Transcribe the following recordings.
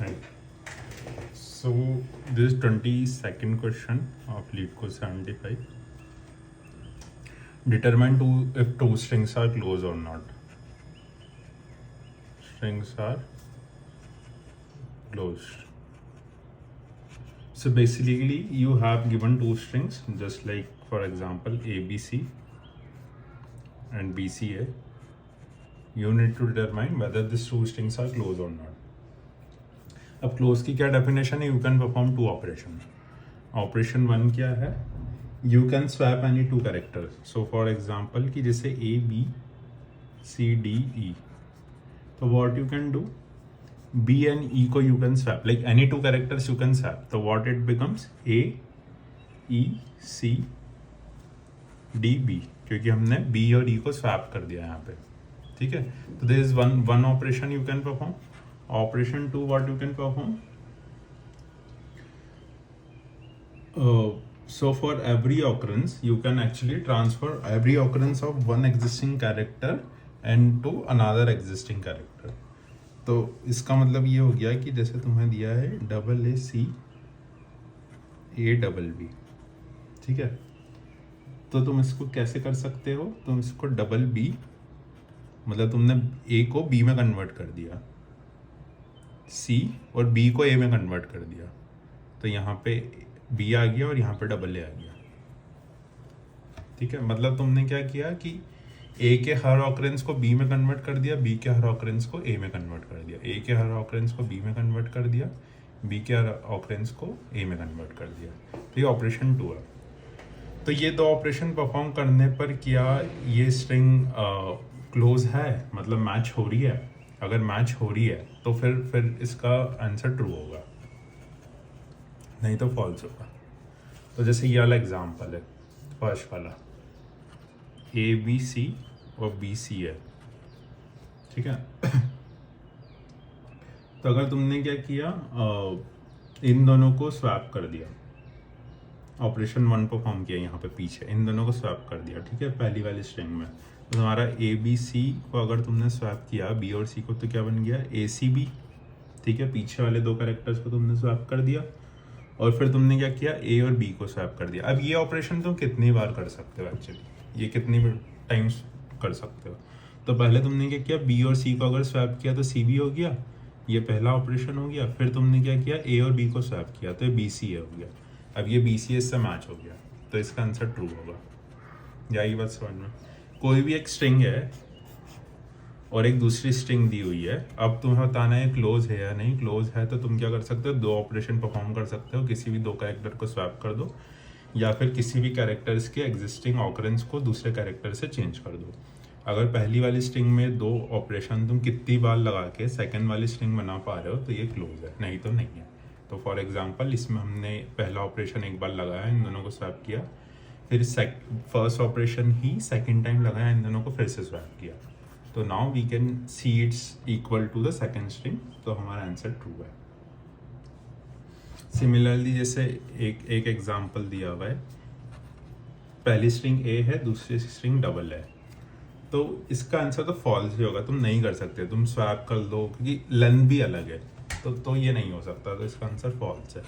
Right. So this 22nd question of lead code 75. Determine if two strings are close or not. Strings are closed. So basically you have given two strings, just like for example ABC and BCA. You need to determine whether these two strings are close or not. अब close की क्या definition है? You can perform two operation. Operation one क्या है? You can swap any two characters. So for example कि जैसे A B C D E, तो what you can do, B and E को you can swap, like any two characters you can swap. तो what it becomes A E C D B, क्योंकि हमने B और ई को swap कर दिया यहाँ पे. ठीक है, तो there is one operation you can perform. Operation 2, what you can perform? So for every occurrence, you can actually transfer every occurrence of one existing character and to another existing character. तो इसका मतलब ये हो गया कि जैसे तुम्हें दिया है double A C A double B, ठीक है, तो तुम इसको कैसे कर सकते हो? तुम इसको डबल बी, मतलब तुमने ए को बी में कन्वर्ट कर दिया, सी और बी को ए में कन्वर्ट कर दिया, तो यहाँ पे बी आ गया और यहाँ पे डबल ए आ गया. ठीक है, मतलब तुमने क्या किया कि ए के हर ऑकरेंस को बी में कन्वर्ट कर दिया, बी के हर ऑकरेंस को ए में कन्वर्ट कर दिया, ए के हर ऑकरेंस को बी में कन्वर्ट कर दिया, बी के हर ऑकरेंस को ए में कन्वर्ट कर दिया. तो ये ऑपरेशन 2 है. तो ये दो ऑपरेशन परफॉर्म करने पर क्या ये स्ट्रिंग क्लोज है, मतलब मैच हो रही है? अगर मैच हो रही है तो फिर इसका आंसर ट्रू होगा, नहीं तो फॉल्स होगा. तो जैसे ये वाला एग्जांपल है, फर्स्ट वाला ए बी सी और बी सी है, ठीक है. तो अगर तुमने क्या किया, इन दोनों को स्वैप कर दिया, ऑपरेशन 1 परफॉर्म किया यहाँ पे पीछे, इन दोनों को स्वैप कर दिया, ठीक है, पहली वाली स्ट्रिंग में. तो तुम्हारा ए बी सी को अगर तुमने स्वैप किया, बी और सी को, तो क्या बन गया? ए सी बी. ठीक है, पीछे वाले दो कैरेक्टर्स को तुमने स्वैप कर दिया और फिर तुमने क्या किया, ए और बी को स्वैप कर दिया. अब ये ऑपरेशन तुम कितनी बार कर सकते हो एक्चुअली, ये कितनी टाइम्स कर सकते हो? तो पहले तुमने क्या किया, बी और सी को अगर स्वैप किया तो सी बी हो गया, ये पहला ऑपरेशन हो गया. फिर तुमने क्या किया, ए और बी को स्वैप किया तो ये बी सी ए हो गया. अब ये बी सी ए से मैच हो गया, तो इसका आंसर ट्रू होगा. यही बात समझ में. कोई भी एक स्ट्रिंग है और एक दूसरी स्ट्रिंग दी हुई है, अब तुम्हें बताना है क्लोज है या नहीं. क्लोज है तो तुम क्या कर सकते हो, दो ऑपरेशन परफॉर्म कर सकते हो. किसी भी दो कैरेक्टर को स्वैप कर दो, या फिर किसी भी कैरेक्टर्स के एग्जिस्टिंग ऑकरेंस को दूसरे कैरेक्टर से चेंज कर दो. अगर पहली वाली स्ट्रिंग में दो ऑपरेशन तुम कितनी बार लगा के सेकेंड वाली स्ट्रिंग बना पा रहे हो, तो ये क्लोज है, नहीं तो नहीं है. तो फॉर एग्जाम्पल इसमें हमने पहला ऑपरेशन एक बार लगाया, इन दोनों को स्वैप किया, फिर फर्स्ट ऑपरेशन ही सेकेंड टाइम लगाया, इन दोनों को फिर से स्वैप किया. तो now we can see it's equal to the second string, तो हमारा आंसर ट्रू है. सिमिलरली जैसे एक एग्जांपल दिया हुआ है, पहली स्ट्रिंग ए है, दूसरी स्ट्रिंग डबल है, तो इसका आंसर तो फॉल्स ही होगा. तुम नहीं कर सकते, तुम स्वैप कर लो, क्योंकि लेंथ भी अलग है, तो ये नहीं हो सकता. तो इसका आंसर फॉल्स है.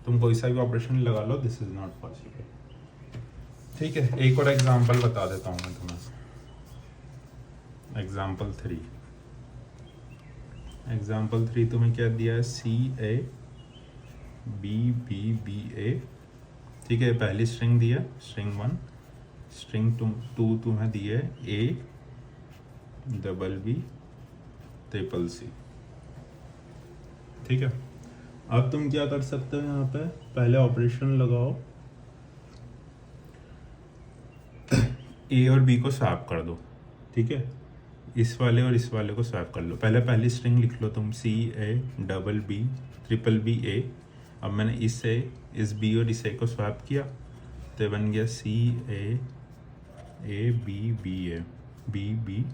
तुम कोई सा भी ऑपरेशन लगा लो, दिस इज नॉट पॉसिबल. ठीक है, एक और एग्जांपल बता देता हूँ मैं तुम्हें. एग्जांपल 3 तुम्हें क्या दिया है, सी ए बी बी बी ए. ठीक है, पहली स्ट्रिंग दी है, स्ट्रिंग 1. स्ट्रिंग 2 तुम्हें दी है A double B triple C. ठीक है, अब तुम क्या कर सकते हो, यहाँ पे पहले ऑपरेशन लगाओ, ए और बी को स्वैप कर दो. ठीक है, इस वाले और इस वाले को स्वैप कर लो. पहले पहली स्ट्रिंग लिख लो तुम, C A double B triple B A. अब मैंने इस बी और इस ए को स्वैप किया, तो बन गया C A B B A, B B,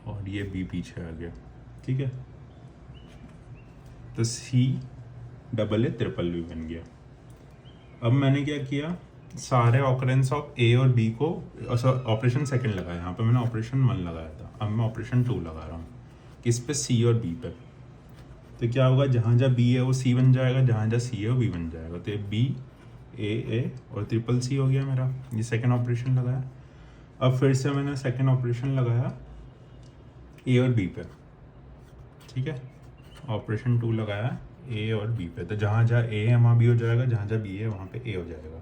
और ये बी पीछे आ गया. ठीक है, तो C double A triple B बन गया. अब मैंने क्या किया, सारे ऑकरेंस ऑफ ए और बी को, ऑपरेशन सेकंड लगाया, यहाँ पे मैंने ऑपरेशन 1 लगाया था, अब मैं ऑपरेशन 2 लगा रहा हूँ किस पे, सी और बी पे. तो क्या होगा, जहाँ जहाँ बी है वो सी बन जाएगा, जहाँ जहाँ सी है वो बी बन जाएगा। तो ये बी ए और ट्रिपल सी हो गया मेरा, ये सेकेंड ऑपरेशन लगाया। अब फिर से मैंने सेकेंड ऑपरेशन लगाया ए और बी पे, ठीक है, ऑपरेशन 2 लगाया ए और बी पे। तो जहाँ जहाँ ए है वहाँ बी हो जाएगा, जहाँ जहाँ बी है वहाँ पे ए हो जाएगा।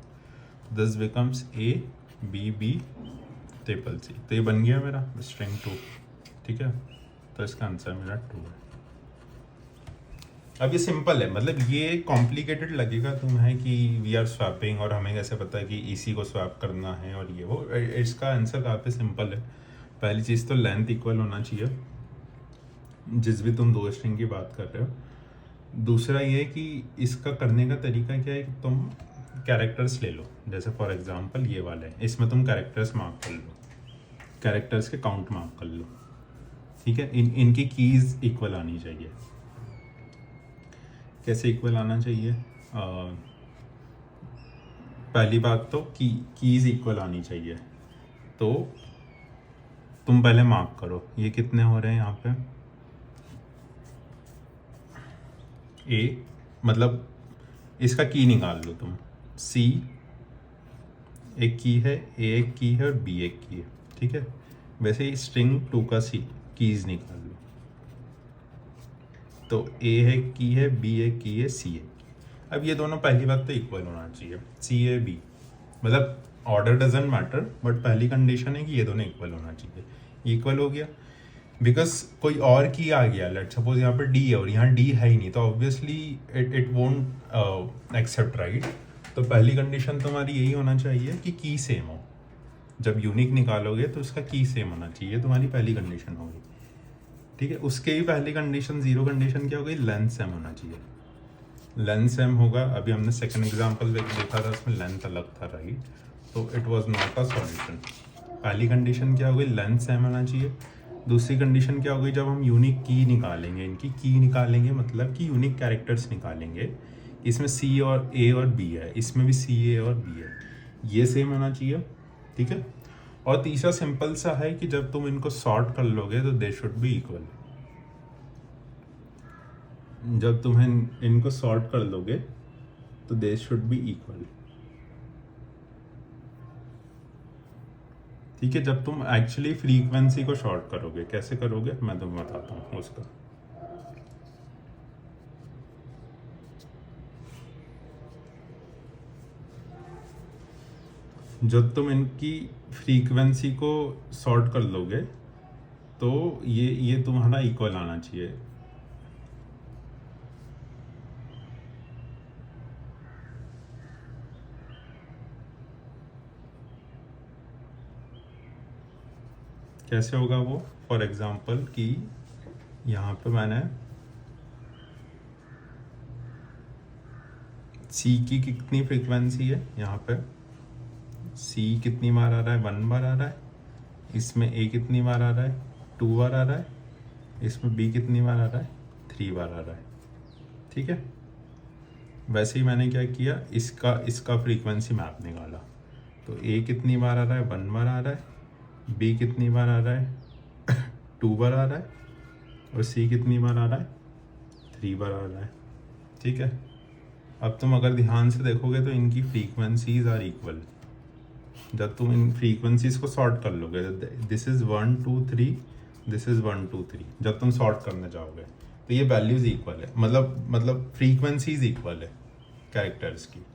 This becomes A B B triple C. तो ये बन गया मेरा स्ट्रिंग 2, ठीक है। तो इसका आंसर मेरा 2 है। अब ये सिंपल है, मतलब ये कॉम्प्लिकेटेड लगेगा तुम्हें कि वी आर स्वैपिंग और हमें कैसे पता है कि इसी को स्वैप करना है और ये वो। इसका आंसर काफ़ी सिंपल है। पहली चीज़ तो लेंथ इक्वल होना चाहिए जिस भी तुम दो स्ट्रिंग की बात कर रहे हो। दूसरा ये कि इसका करने का तरीका क्या है कि तुम कैरेक्टर्स ले लो, जैसे फॉर एग्जांपल ये वाला है, इसमें तुम कैरेक्टर्स मार्क कर लो, कैरेक्टर्स के काउंट मार्क कर लो, ठीक है। इनकी कीज़ इक्वल आनी चाहिए। कैसे इक्वल आना चाहिए? पहली बात तो कीज़ इक्वल आनी चाहिए। तो तुम पहले मार्क करो ये कितने हो रहे हैं यहाँ पे। ए मतलब इसका की निकाल लो तुम, सी एक की है, ए एक की है और बी एक की है, ठीक है। वैसे ही स्ट्रिंग 2 का सी कीज़ निकाल लो। तो ए है की है, बी है की है, सी है। अब ये दोनों पहली बात तो इक्वल होना चाहिए, सी ए बी, मतलब ऑर्डर डजेंट मैटर, बट पहली कंडीशन है कि ये दोनों इक्वल होना चाहिए। इक्वल हो गया बिकॉज कोई और की आ गया, लेट सपोज यहाँ पर डी है और यहाँ डी है ही नहीं, तो obviously it won't accept, right. तो पहली कंडीशन तुम्हारी यही होना चाहिए कि की सेम हो। जब यूनिक निकालोगे तो उसका की सेम होना चाहिए, तुम्हारी पहली कंडीशन होगी, ठीक है। उसके ही पहली कंडीशन, जीरो कंडीशन क्या हो गई, लेंथ सेम होना चाहिए। लेंथ सेम होगा, अभी हमने सेकंड एग्जांपल देखा था उसमें लेंथ अलग था, राइट। तो it was not a solution. पहली कंडीशन क्या हो गई, लेंथ सेम होना चाहिए। दूसरी कंडीशन क्या हो गई, जब हम यूनिक की निकालेंगे, इनकी की निकालेंगे मतलब कि यूनिक कैरेक्टर्स निकालेंगे, इसमें सी और ए और बी है, इसमें भी सी ए और बी है, ये सेम होना चाहिए, ठीक है। और तीसरा सिंपल सा है कि जब तुम इनको सॉर्ट कर लोगे तो दे शुड बी इक्वल। जब तुम इनको सॉर्ट कर लोगे तो दे शुड बी इक्वल, ठीक है। जब तुम एक्चुअली फ्रीक्वेंसी को शॉर्ट करोगे, कैसे करोगे मैं तुम्हें बताता हूँ उसका। जब तुम इनकी फ्रीक्वेंसी को सॉर्ट कर लोगे तो ये तुम्हारा इक्वल आना चाहिए। कैसे होगा वो, फॉर एग्जाम्पल कि यहाँ पे मैंने सी की कितनी फ्रीक्वेंसी है, यहाँ पे सी कितनी बार आ रहा है, 1 बार आ रहा है। इसमें ए कितनी बार आ रहा है, 2 बार आ रहा है। इसमें बी कितनी बार आ रहा है, 3 बार आ रहा है, ठीक है। वैसे ही मैंने क्या किया, इसका फ्रीक्वेंसी मैप निकाला। तो ए कितनी बार आ रहा है, 1 बार आ रहा है। बी कितनी बार आ रहा है, 2 बार आ रहा है। और सी कितनी बार आ रहा है, 3 बार आ रहा है, ठीक है। अब तुम अगर ध्यान से देखोगे तो इनकी फ्रीक्वेंसीज आर इक्वल। जब तुम इन फ्रीक्वेंसीज को सॉर्ट कर लोगे, दिस इज 1 2 3, दिस इज 1 2 3, जब तुम सॉर्ट करने जाओगे तो ये वैल्यूज इक्वल है, मतलब फ्रीक्वेंसीज इक्वल है कैरेक्टर्स की।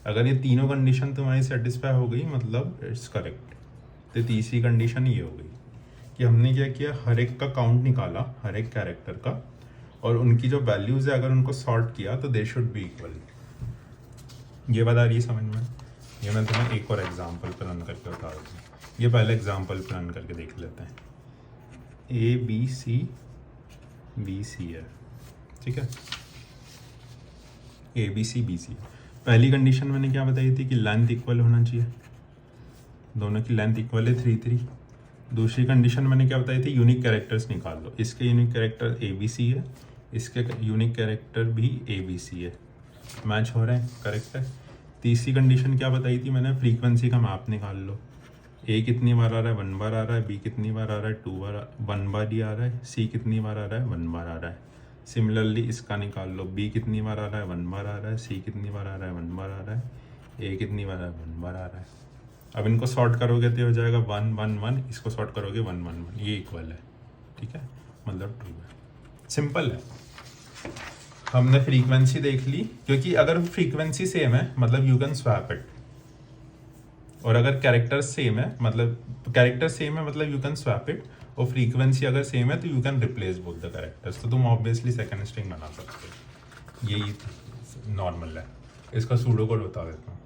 अगर ये तीनों कंडीशन तुम्हारी सेटिस्फाई हो गई मतलब इट्स करेक्ट। तो तीसरी कंडीशन ये हो गई कि हमने क्या किया, हर एक का काउंट निकाला, हर एक कैरेक्टर का, और उनकी जो वैल्यूज है अगर उनको सॉर्ट किया तो दे शुड बी इक्वल। ये बता रही है समझ में? ये मैं तुम्हें एक और एग्जांपल पर रन करके बता रहा हूँ। ये पहले एग्जांपल पर रन करके देख लेते हैं। ए बी सी है, ठीक है। A B C B C. पहली कंडीशन मैंने क्या बताई थी कि लेंथ इक्वल होना चाहिए, दोनों की लेंथ इक्वल है 3 3। दूसरी कंडीशन मैंने क्या बताई थी, यूनिक कैरेक्टर्स निकाल लो। इसके unique character A B C है, इसके यूनिक कैरेक्टर भी ए बी सी है, मैच हो रहे हैं, करेक्ट है। तीसरी कंडीशन क्या बताई थी मैंने, फ्रीक्वेंसी का मैप निकाल लो। ए कितनी बार आ रहा है, 1 बार आ रहा है। बी कितनी बार आ रहा है, 2 बार, 1 बार ही आ रहा है। सी कितनी बार आ रहा है, 1 बार आ रहा है। सिमिलरली इसका निकाल लो, बी कितनी बार आ रहा है, 1 बार आ रहा है, सी कितनी बार आ रहा है, 1 बार आ रहा है, ए कितनी बार आ रहा है, 1 बार आ रहा है। अब इनको सॉर्ट करोगे तो हो जाएगा 1 1 1, इसको सॉर्ट करोगे 1 1 1, ये इक्वल है, ठीक है, मतलब ट्रू है। सिंपल है। हमने फ्रीक्वेंसी देख ली, क्योंकि अगर फ्रीक्वेंसी सेम है मतलब यू कैन स्वैप इट, और अगर कैरेक्टर सेम है मतलब यू कैन स्वैप इट, और फ्रीक्वेंसी अगर सेम है तो you can replace both the characters, तो तुम ऑब्वियसली सेकंड स्ट्रिंग बना सकते हो। यही नॉर्मल है। इसका सूडो कोड बता देता हूँ।